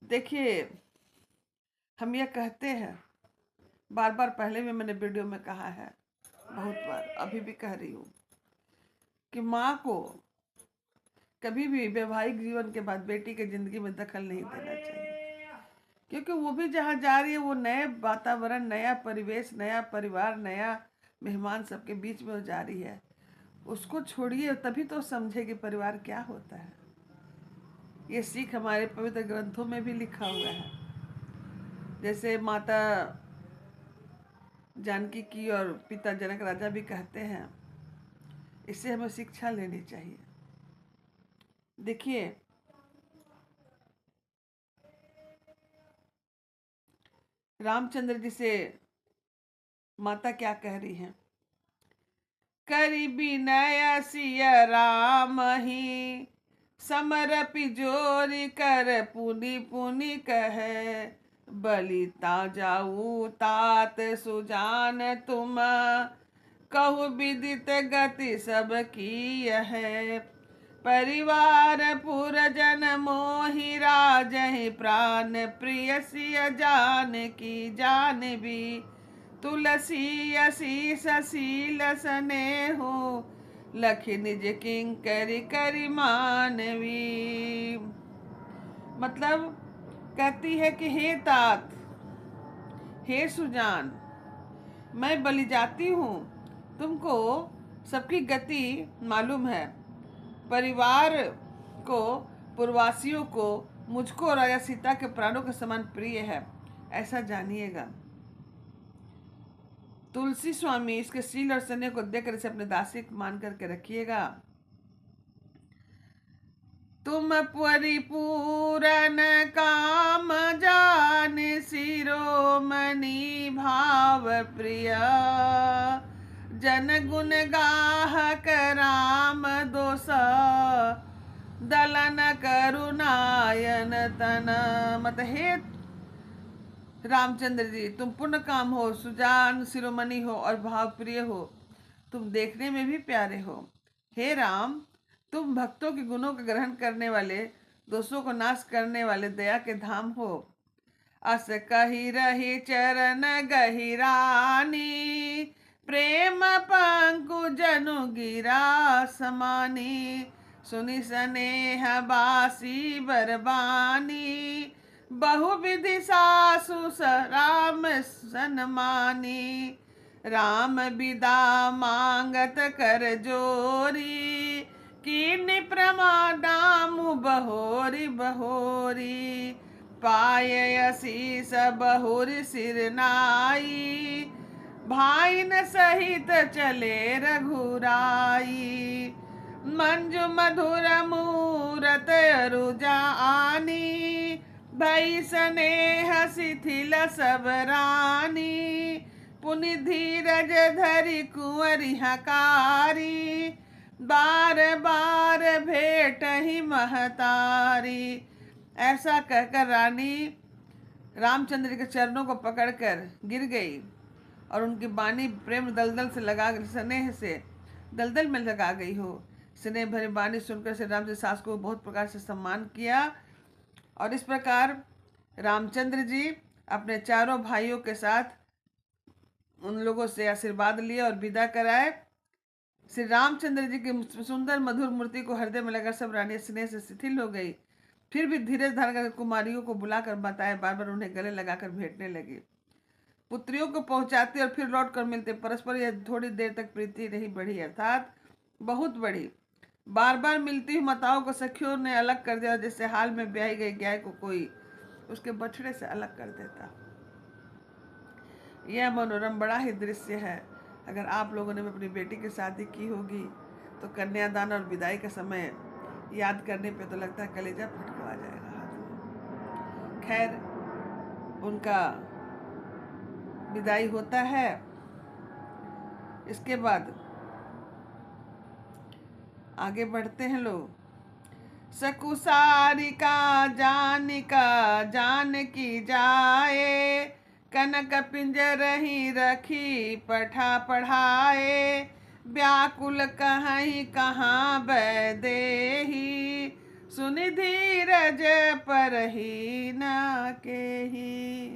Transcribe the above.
देखिए, हम ये कहते हैं, बार बार पहले भी मैंने वीडियो में कहा है, बहुत बार अभी भी कह रही हूँ कि माँ को कभी भी वैवाहिक जीवन के बाद बेटी के जिंदगी में दखल नहीं देना चाहिए, क्योंकि वो भी जहाँ जा रही है वो नए वातावरण, नया परिवेश, नया परिवार, नया मेहमान सबके बीच में वो जा रही है। उसको छोड़िए, तभी तो समझेगी परिवार क्या होता है। ये सीख हमारे पवित्र ग्रंथों में भी लिखा हुआ है। जैसे माता जानकी की और पिता जनक राजा भी कहते हैं, इससे हमें शिक्षा लेनी चाहिए। देखिए, रामचंद्र जी से माता क्या कह रही हैं? करी विनय सिय राम ही, समरपि जोरी कर पुनि पुनि कहे, बलिता जाऊ तात सुजान तुम, कहु विदित गति सब की है। परिवार पुरजन मोहि राजहि, प्राण प्रिय सिय जान की जान भी, तुलसी असीस शील स्नेहो, लखि निज किंकरि करि मानवी। मतलब कहती है कि हे तात, हे सुजान, मैं बलि जाती हूँ, तुमको सबकी गति मालूम है। परिवार को, पूर्ववासियों को, मुझको राजा सीता के प्राणों के समान प्रिय है, ऐसा जानिएगा। तुलसी स्वामी इसके शील और स्नेह को देखकर इसे अपने दासी मान करके रखिएगा। तुम परिपूरन काम जान, शिरोमणि भाव प्रिय, जन गुण गाहक राम दोष, दलन करुणायन तन। मत हे रामचंद्र जी, तुम पुण्य काम हो, सुजान, शिरोमणि हो और भाव प्रिय हो, तुम देखने में भी प्यारे हो। हे राम, तुम भक्तों के गुणों का ग्रहण करने वाले, दोषों को नाश करने वाले दया के धाम हो। अस कही रही चरण गहिरानी, प्रेम पंकु जनु गिरा समानी, सुनि स्नेह बासी बरबानी, बहुविधि सासु राम सन्मानी। राम बिदा मांगत कर जोरी, कीनि प्रमादामु बहोरी बहोरी, पाय असीस बहुरी सिर नाई, भाई न सहित चले रघुराई। मंजु मधुर मूरत अरुजा आनी, भई स्नेह शिथिल सब रानी, पुनि धीरज धरि कुंवरि हकारी, बार बार भेट ही महतारी। ऐसा कहकर रानी रामचंद्र के चरणों को पकड़कर गिर गई और उनकी बानी प्रेम दलदल से लगा, स्नेह से दलदल में लगा गई हो। स्नेह भरी बानी सुनकर श्री राम जी सास को बहुत प्रकार से सम्मान किया और इस प्रकार रामचंद्र जी अपने चारों भाइयों के साथ उन लोगों से आशीर्वाद लिए और विदा कराए। श्री रामचंद्र जी की सुंदर मधुर मूर्ति को हृदय में लगाकर सब रानी स्नेह से शिथिल हो गई। फिर भी धीरे धारण कर कुमारियों को बुलाकर बताए, बार बार उन्हें गले लगाकर भेंटने लगी। पुत्रियों को पहुंचाते और फिर लौट कर मिलते। परस्पर यह थोड़ी देर तक प्रीति नहीं बढ़ी, अर्थात बहुत बढ़ी। बार बार मिलती हुई माताओं को सखियों ने अलग कर दिया, जैसे हाल में ब्याही गई गाय को कोई उसके बछड़े से अलग कर देता। यह मनोरम बड़ा ही दृश्य है। अगर आप लोगों ने अपनी बेटी की शादी की होगी तो कन्यादान और विदाई का समय याद करने पे तो लगता है कलेजा फटका जाएगा हाथ में। खैर, उनका विदाई होता है। इसके बाद आगे बढ़ते हैं लोग। सकुसारिका जानिका जानकी जाए, कनक पिंजरहि रखी पठा पढ़ाए, व्याकुल कहीं कहाँ बैदेही, सुनि धीरज परही न केही।